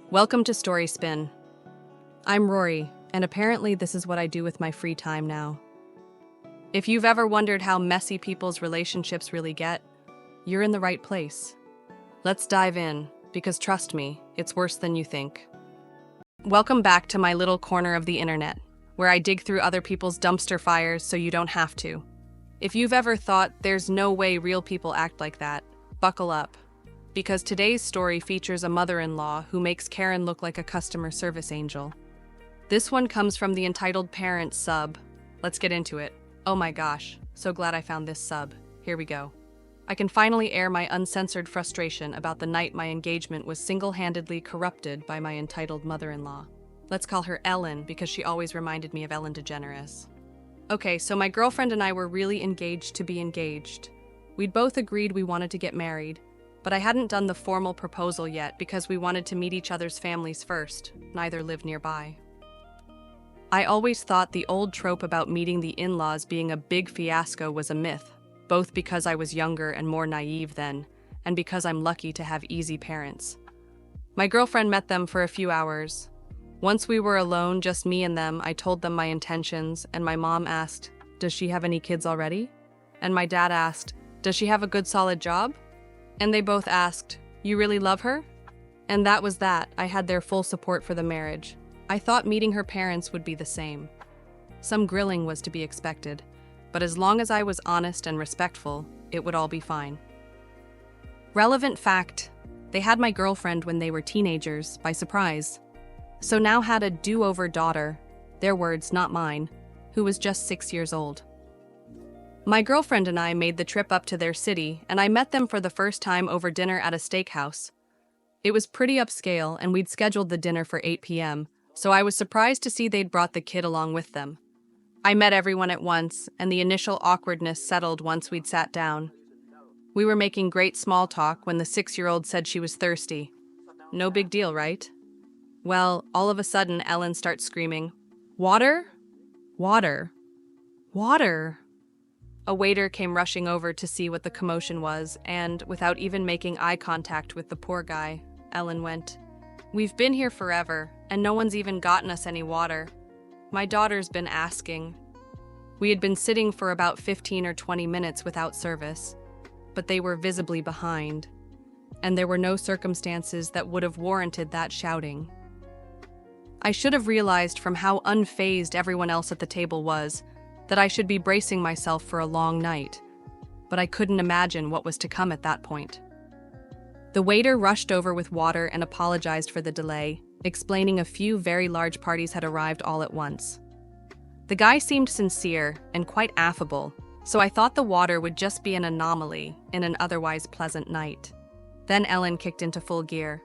Welcome to Story Spin. I'm Rory, and apparently this is what I do with my free time now. If you've ever wondered how messy people's relationships really get, you're in the right place. Let's dive in, because trust me, it's worse than you think. Welcome back to my little corner of the internet, where I dig through other people's dumpster fires so you don't have to. If you've ever thought there's no way real people act like that, buckle up. Because today's story features a mother-in-law who makes Karen look like a customer service angel. This one comes from the entitled Parents sub. Let's get into it. Oh my gosh, so glad I found this sub. Here we go. I can finally air my uncensored frustration about the night my engagement was single-handedly corrupted by my entitled mother-in-law. Let's call her Ellen because she always reminded me of Ellen DeGeneres. Okay, so my girlfriend and I were really engaged to be engaged. We'd both agreed we wanted to get married, but I hadn't done the formal proposal yet because we wanted to meet each other's families first. Neither lived nearby. I always thought the old trope about meeting the in-laws being a big fiasco was a myth, both because I was younger and more naive then, and because I'm lucky to have easy parents. My girlfriend met them for a few hours. Once we were alone, just me and them, I told them my intentions, and my mom asked, "Does she have any kids already?" And my dad asked, "Does she have a good solid job?" And they both asked, "You really love her?" And that was that. I had their full support for the marriage. I thought meeting her parents would be the same. Some grilling was to be expected, but as long as I was honest and respectful, it would all be fine. Relevant fact, they had my girlfriend when they were teenagers, by surprise. So now had a do-over daughter, their words, not mine, who was just 6 years old. My girlfriend and I made the trip up to their city, and I met them for the first time over dinner at a steakhouse. It was pretty upscale, and we'd scheduled the dinner for 8 p.m., so I was surprised to see they'd brought the kid along with them. I met everyone at once, and the initial awkwardness settled once we'd sat down. We were making great small talk when the 6-year-old said she was thirsty. No big deal, right? Well, all of a sudden, Ellen starts screaming, "Water? Water? Water!" A waiter came rushing over to see what the commotion was, and, without even making eye contact with the poor guy, Ellen went, "We've been here forever, and no one's even gotten us any water. My daughter's been asking." We had been sitting for about 15 or 20 minutes without service, but they were visibly behind, and there were no circumstances that would have warranted that shouting. I should have realized from how unfazed everyone else at the table was that I should be bracing myself for a long night, but I couldn't imagine what was to come at that point. The waiter rushed over with water and apologized for the delay, explaining a few very large parties had arrived all at once. The guy seemed sincere and quite affable, so I thought the water would just be an anomaly in an otherwise pleasant night. Then Ellen kicked into full gear.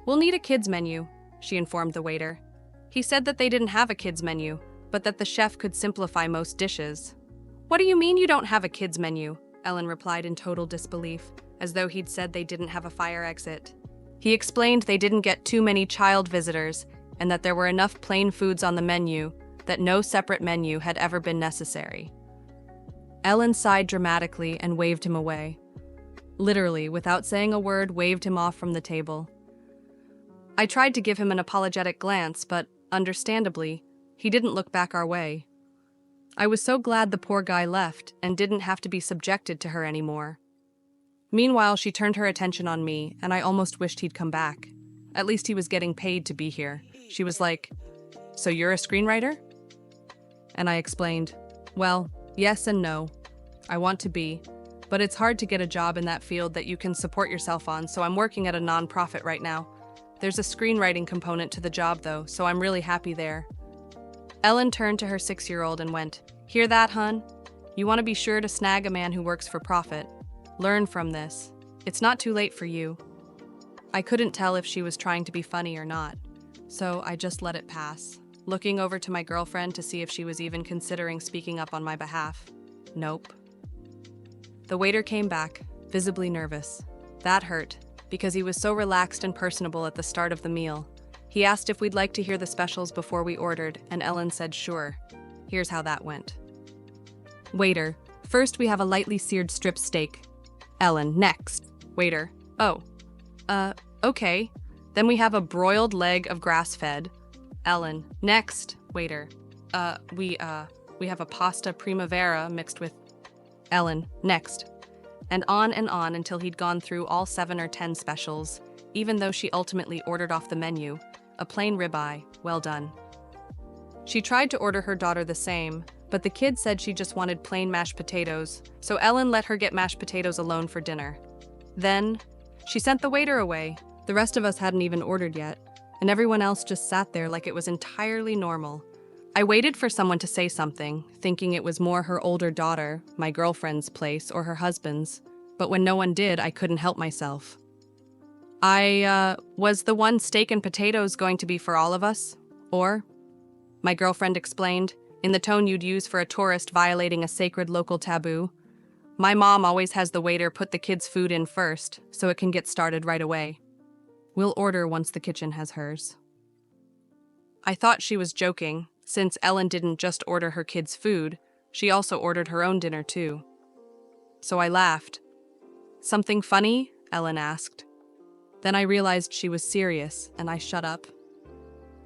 "We'll need a kids menu," she informed the waiter. He said that they didn't have a kids menu, but that the chef could simplify most dishes. "What do you mean you don't have a kids menu?" Ellen replied in total disbelief, as though he'd said they didn't have a fire exit. He explained they didn't get too many child visitors and that there were enough plain foods on the menu that no separate menu had ever been necessary. Ellen sighed dramatically and waved him away. Literally, without saying a word, waved him off from the table. I tried to give him an apologetic glance, but, understandably, he didn't look back our way. I was so glad the poor guy left and didn't have to be subjected to her anymore. Meanwhile, she turned her attention on me, and I almost wished he'd come back. At least he was getting paid to be here. She was like, "So you're a screenwriter?" And I explained, "Well, yes and no. I want to be, but it's hard to get a job in that field that you can support yourself on, so I'm working at a non-profit right now. There's a screenwriting component to the job, though, so I'm really happy there." Ellen turned to her 6-year-old and went, "Hear that, hun? You want to be sure to snag a man who works for profit. Learn from this. It's not too late for you." I couldn't tell if she was trying to be funny or not, so I just let it pass, looking over to my girlfriend to see if she was even considering speaking up on my behalf. Nope. The waiter came back, visibly nervous. That hurt, because he was so relaxed and personable at the start of the meal. He asked if we'd like to hear the specials before we ordered, and Ellen said sure. Here's how that went. Waiter, first we have a lightly seared strip steak. Ellen, next. Waiter, oh. Okay. Then we have a broiled leg of grass-fed. Ellen, next, waiter. We have a pasta primavera mixed with... Ellen, next. And on until he'd gone through all 7 or 10 specials, even though she ultimately ordered off the menu, a plain ribeye, well done. She tried to order her daughter the same, but the kid said she just wanted plain mashed potatoes, so Ellen let her get mashed potatoes alone for dinner. Then, she sent the waiter away. The rest of us hadn't even ordered yet, and everyone else just sat there like it was entirely normal. I waited for someone to say something, thinking it was more her older daughter, my girlfriend's place, or her husband's, but when no one did, I couldn't help myself. Was the one steak and potatoes going to be for all of us? Or? My girlfriend explained, in the tone you'd use for a tourist violating a sacred local taboo. My mom always has the waiter put the kids' food in first, so it can get started right away. We'll order once the kitchen has hers. I thought she was joking, since Ellen didn't just order her kids' food, she also ordered her own dinner too. So I laughed. Something funny? Ellen asked. Then I realized she was serious, and I shut up.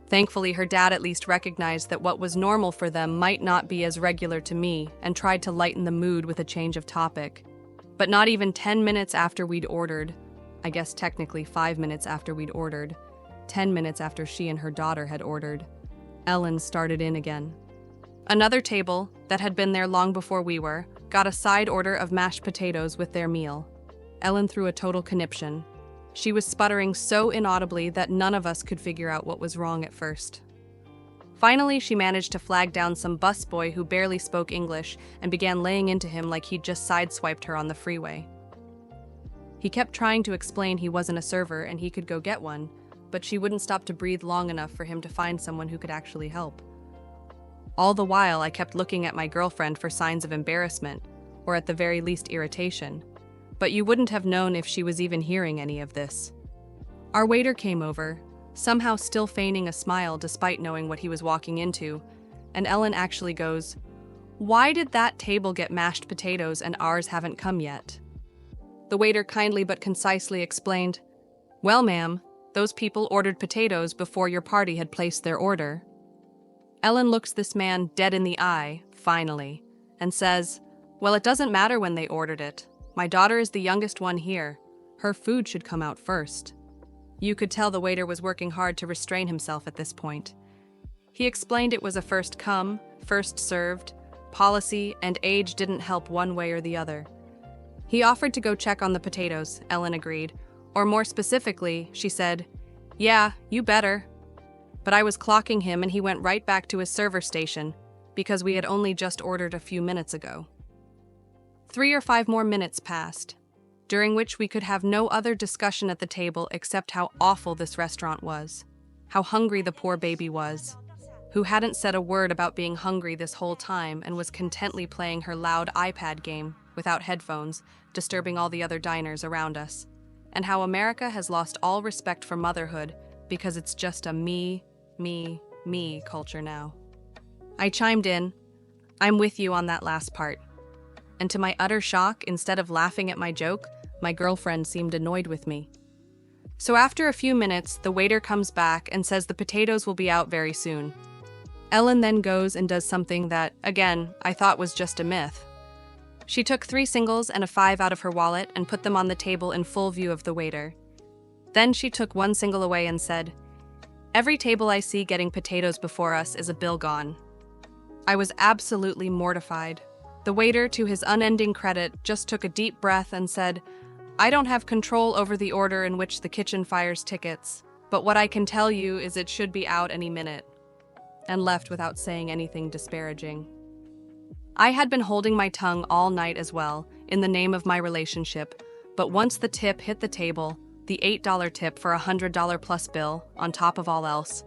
Thankfully, her dad at least recognized that what was normal for them might not be as regular to me and tried to lighten the mood with a change of topic. But not even 10 minutes after we'd ordered, I guess technically 5 minutes after we'd ordered, 10 minutes after she and her daughter had ordered, Ellen started in again. Another table, that had been there long before we were, got a side order of mashed potatoes with their meal. Ellen threw a total conniption. She was sputtering so inaudibly that none of us could figure out what was wrong at first. Finally, she managed to flag down some busboy who barely spoke English and began laying into him like he'd just sideswiped her on the freeway. He kept trying to explain he wasn't a server and he could go get one, but she wouldn't stop to breathe long enough for him to find someone who could actually help. All the while, I kept looking at my girlfriend for signs of embarrassment, or at the very least irritation. But you wouldn't have known if she was even hearing any of this. Our waiter came over, somehow still feigning a smile despite knowing what he was walking into, and Ellen actually goes, "Why did that table get mashed potatoes and ours haven't come yet?" The waiter kindly but concisely explained, "Well, ma'am, those people ordered potatoes before your party had placed their order." Ellen looks this man dead in the eye, finally, and says, "Well, it doesn't matter when they ordered it. My daughter is the youngest one here. Her food should come out first." You could tell the waiter was working hard to restrain himself at this point. He explained it was a first come, first served policy, and age didn't help one way or the other. He offered to go check on the potatoes, Ellen agreed, or more specifically, she said, "Yeah, you better." But I was clocking him and he went right back to his server station, because we had only just ordered a few minutes ago. 3 or 5 more minutes passed, during which we could have no other discussion at the table except how awful this restaurant was, how hungry the poor baby was, who hadn't said a word about being hungry this whole time and was contently playing her loud iPad game without headphones, disturbing all the other diners around us, and how America has lost all respect for motherhood because it's just a me culture now. I chimed in, "I'm with you on that last part." And to my utter shock, instead of laughing at my joke, my girlfriend seemed annoyed with me. So after a few minutes, the waiter comes back and says the potatoes will be out very soon. Ellen then goes and does something that, again, I thought was just a myth. She took 3 singles and a 5 out of her wallet and put them on the table in full view of the waiter. Then she took 1 single away and said, "Every table I see getting potatoes before us is a bill gone." I was absolutely mortified. The waiter, to his unending credit, just took a deep breath and said, "I don't have control over the order in which the kitchen fires tickets, but what I can tell you is it should be out any minute," and left without saying anything disparaging. I had been holding my tongue all night as well, in the name of my relationship, but once the tip hit the table, the $8 tip for a $100 plus bill, on top of all else,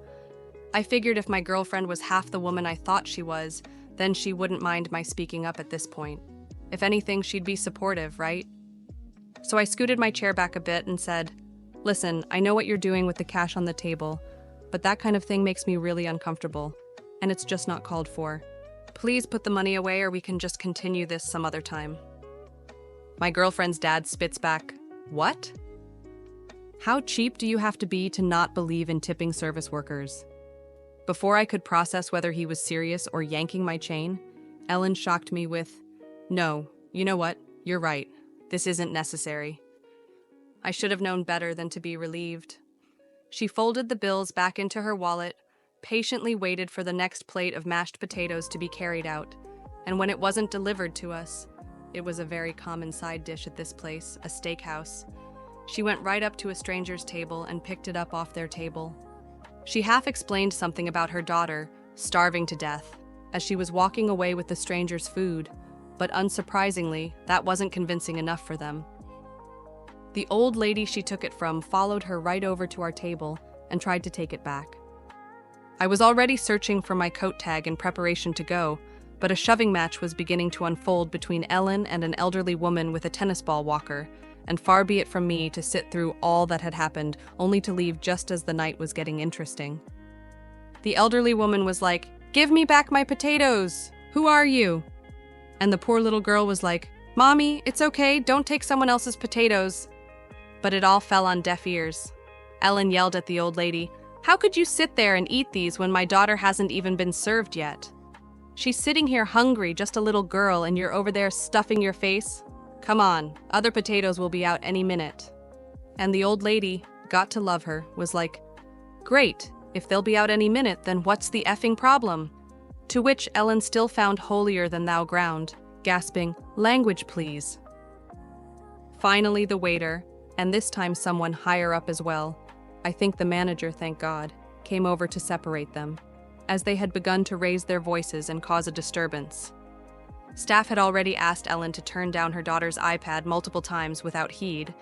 I figured if my girlfriend was half the woman I thought she was, then she wouldn't mind my speaking up at this point. If anything, she'd be supportive, right? So I scooted my chair back a bit and said, "Listen, I know what you're doing with the cash on the table, but that kind of thing makes me really uncomfortable, and it's just not called for. Please put the money away or we can just continue this some other time." My girlfriend's dad spits back, "What? How cheap do you have to be to not believe in tipping service workers? Before I could process whether he was serious or yanking my chain, Ellen shocked me with, "No, you know what? You're right. This isn't necessary." I should have known better than to be relieved. She folded the bills back into her wallet, patiently waited for the next plate of mashed potatoes to be carried out, and when it wasn't delivered to us, it was a very common side dish at this place, a steakhouse. She went right up to a stranger's table and picked it up off their table. She half explained something about her daughter, starving to death, as she was walking away with the stranger's food, but unsurprisingly, that wasn't convincing enough for them. The old lady she took it from followed her right over to our table and tried to take it back. I was already searching for my coat tag in preparation to go, but a shoving match was beginning to unfold between Ellen and an elderly woman with a tennis ball walker, and far be it from me to sit through all that had happened, only to leave just as the night was getting interesting. The elderly woman was like, "Give me back my potatoes! Who are you?" And the poor little girl was like, "Mommy, it's okay, don't take someone else's potatoes." But it all fell on deaf ears. Ellen yelled at the old lady, "How could you sit there and eat these when my daughter hasn't even been served yet? She's sitting here hungry, just a little girl, and you're over there stuffing your face? Come on, other potatoes will be out any minute." And the old lady, got to love her, was like, "Great, if they'll be out any minute, then what's the effing problem?" To which Ellen still found holier-than-thou ground, gasping, "Language, please." Finally, the waiter, and this time someone higher up as well, I think the manager, thank God, came over to separate them, as they had begun to raise their voices and cause a disturbance. Staff had already asked Ellen to turn down her daughter's iPad multiple times without heed,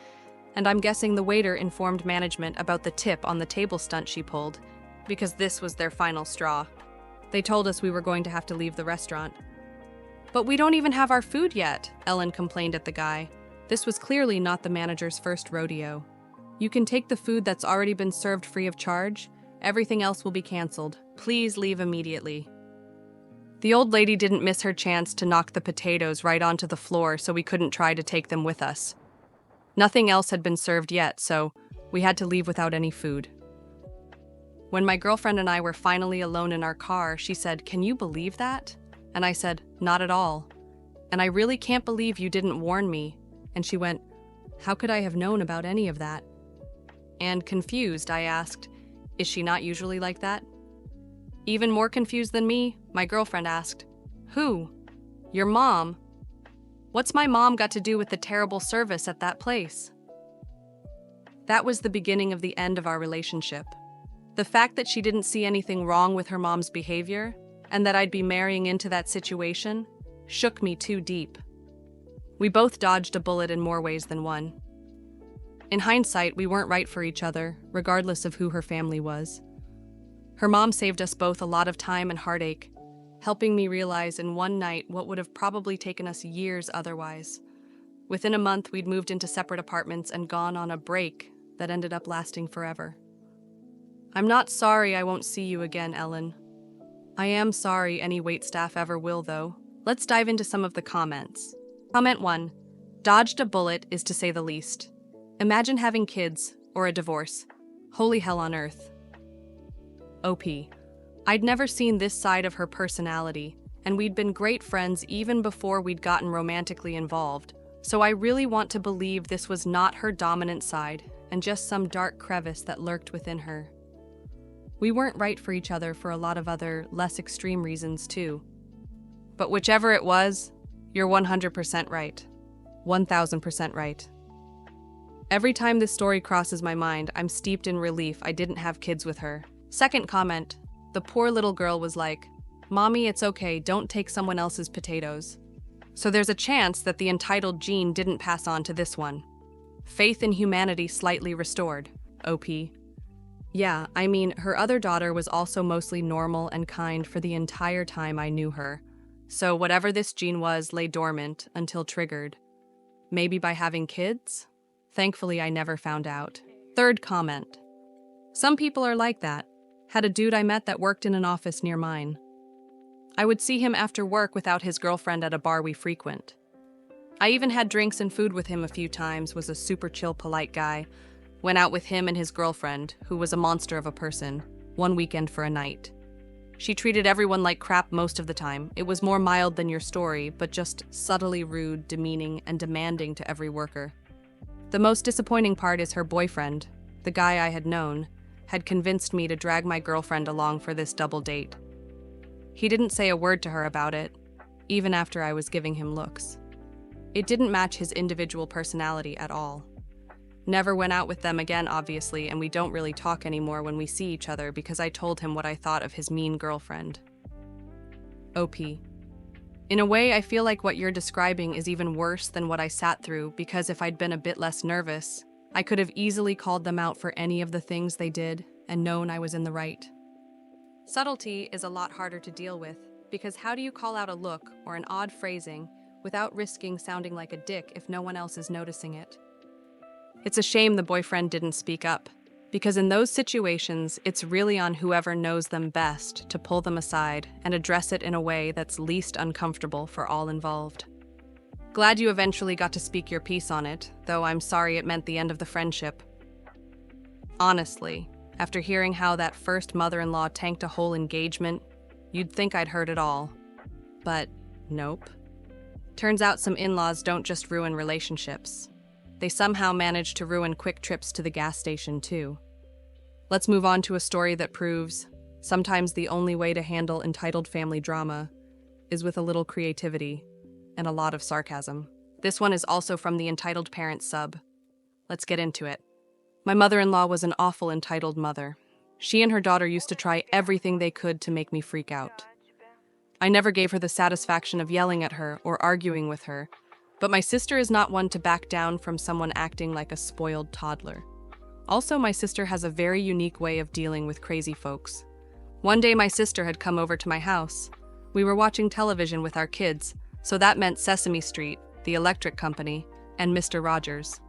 and I'm guessing the waiter informed management about the tip on the table stunt she pulled, because this was their final straw. They told us we were going to have to leave the restaurant. "But we don't even have our food yet," Ellen complained at the guy. This was clearly not the manager's first rodeo. "You can take the food that's already been served free of charge. Everything else will be canceled. Please leave immediately." The old lady didn't miss her chance to knock the potatoes right onto the floor so we couldn't try to take them with us. Nothing else had been served yet, so we had to leave without any food. When my girlfriend and I were finally alone in our car, she said, "Can you believe that?" And I said, "Not at all. And I really can't believe you didn't warn me." And she went, "How could I have known about any of that?" And confused, I asked, "Is she not usually like that?" Even more confused than me, my girlfriend asked, "Who? Your mom? What's my mom got to do with the terrible service at that place?" That was the beginning of the end of our relationship. The fact that she didn't see anything wrong with her mom's behavior, and that I'd be marrying into that situation, shook me too deep. We both dodged a bullet in more ways than one. In hindsight, we weren't right for each other, regardless of who her family was. Her mom saved us both a lot of time and heartache, helping me realize in one night what would have probably taken us years otherwise. Within a month, we'd moved into separate apartments and gone on a break that ended up lasting forever. I'm not sorry I won't see you again, Ellen. I am sorry any waitstaff ever will, though. Let's dive into some of the comments. Comment 1. Dodged a bullet is to say the least. Imagine having kids, or a divorce. Holy hell on earth. OP. I'd never seen this side of her personality, and we'd been great friends even before we'd gotten romantically involved, so I really want to believe this was not her dominant side, and just some dark crevice that lurked within her. We weren't right for each other for a lot of other, less extreme reasons, too. But whichever it was, you're 100% right. 1000% right. Every time this story crosses my mind, I'm steeped in relief I didn't have kids with her. Second comment, the poor little girl was like, "Mommy, it's okay, don't take someone else's potatoes." So there's a chance that the entitled gene didn't pass on to this one. Faith in humanity slightly restored. OP. Yeah, I mean, her other daughter was also mostly normal and kind for the entire time I knew her. So whatever this gene was lay dormant until triggered. Maybe by having kids? Thankfully, I never found out. Third comment. Some people are like that. Had a dude I met that worked in an office near mine. I would see him after work without his girlfriend at a bar we frequent. I even had drinks and food with him a few times, was a super chill, polite guy. Went out with him and his girlfriend, who was a monster of a person, one weekend for a night. She treated everyone like crap most of the time. It was more mild than your story, but just subtly rude, demeaning, and demanding to every worker. The most disappointing part is her boyfriend, the guy I had known, had convinced me to drag my girlfriend along for this double date. He didn't say a word to her about it, even after I was giving him looks. It didn't match his individual personality at all. Never went out with them again, obviously, and we don't really talk anymore when we see each other because I told him what I thought of his mean girlfriend. OP. In a way, I feel like what you're describing is even worse than what I sat through because if I'd been a bit less nervous, I could have easily called them out for any of the things they did and known I was in the right. Subtlety is a lot harder to deal with because how do you call out a look or an odd phrasing without risking sounding like a dick if no one else is noticing it? It's a shame the boyfriend didn't speak up, because in those situations, it's really on whoever knows them best to pull them aside and address it in a way that's least uncomfortable for all involved. Glad you eventually got to speak your piece on it, though I'm sorry it meant the end of the friendship. Honestly, after hearing how that first mother-in-law tanked a whole engagement, you'd think I'd heard it all. But nope. Turns out some in-laws don't just ruin relationships. They somehow manage to ruin quick trips to the gas station, too. Let's move on to a story that proves sometimes the only way to handle entitled family drama is with a little creativity and a lot of sarcasm. This one is also from the Entitled Parents sub. Let's get into it. My mother-in-law was an awful entitled mother. She and her daughter used to try everything they could to make me freak out. I never gave her the satisfaction of yelling at her or arguing with her, but my sister is not one to back down from someone acting like a spoiled toddler. Also, my sister has a very unique way of dealing with crazy folks. One day my sister had come over to my house. We were watching television with our kids, so that meant Sesame Street, The Electric Company, and Mr. Rogers.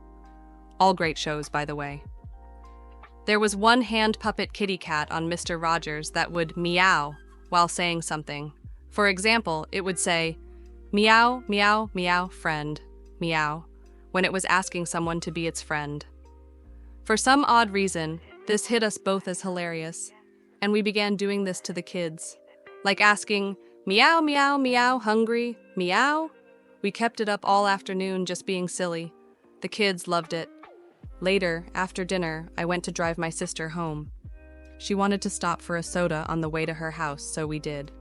All great shows, by the way. There was one hand puppet kitty cat on Mr. Rogers that would meow while saying something. For example, it would say, "Meow, meow, meow, friend, meow," when it was asking someone to be its friend. For some odd reason, this hit us both as hilarious, and we began doing this to the kids, like asking, "Meow, meow, meow, hungry, meow?" We kept it up all afternoon just being silly. The kids loved it. Later, after dinner, I went to drive my sister home. She wanted to stop for a soda on the way to her house, so we did.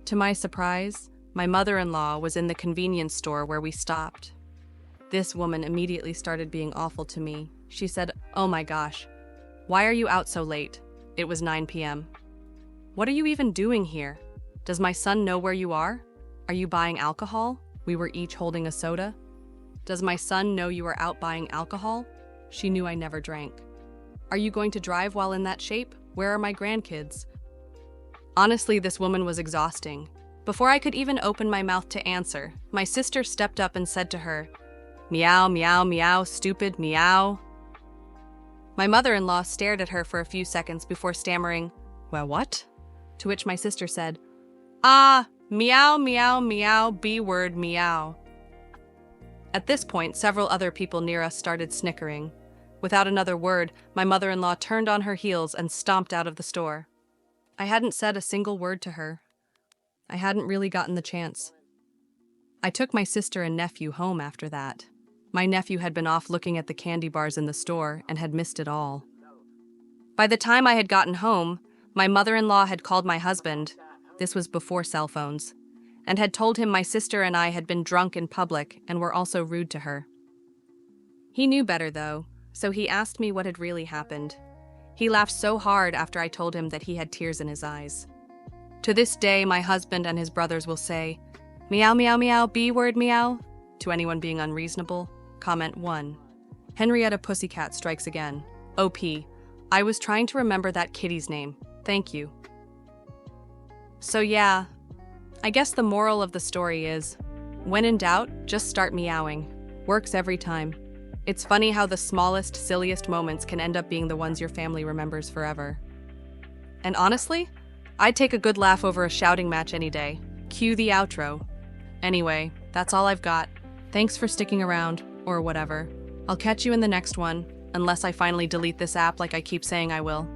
To my surprise, my mother-in-law was in the convenience store where we stopped. This woman immediately started being awful to me. She said, "Oh my gosh, why are you out so late? It was 9 p.m. What are you even doing here? Does my son know where you are? Are you buying alcohol?" We were each holding a soda. "Does my son know you are out buying alcohol?" She knew I never drank. "Are you going to drive while in that shape? Where are my grandkids?" Honestly, this woman was exhausting. Before I could even open my mouth to answer, my sister stepped up and said to her, "Meow, meow, meow, stupid, meow." My mother-in-law stared at her for a few seconds before stammering, "Well, what?" To which my sister said, "Ah, meow, meow, meow, B-word, meow." At this point, several other people near us started snickering. Without another word, my mother-in-law turned on her heels and stomped out of the store. I hadn't said a single word to her. I hadn't really gotten the chance. I took my sister and nephew home after that. My nephew had been off looking at the candy bars in the store and had missed it all. By the time I had gotten home, my mother-in-law had called my husband, this was before cell phones, and had told him my sister and I had been drunk in public and were also rude to her. He knew better, though, so he asked me what had really happened. He laughed so hard after I told him that he had tears in his eyes. To this day, my husband and his brothers will say, "Meow, meow, meow, B-word, meow," to anyone being unreasonable. Comment 1. Henrietta Pussycat strikes again. OP. I was trying to remember that kitty's name. Thank you. So yeah, I guess the moral of the story is, when in doubt, just start meowing. Works every time. It's funny how the smallest, silliest moments can end up being the ones your family remembers forever. And honestly, I'd take a good laugh over a shouting match any day. Cue the outro. Anyway, that's all I've got. Thanks for sticking around, or whatever. I'll catch you in the next one. unless I finally delete this app like I keep saying I will.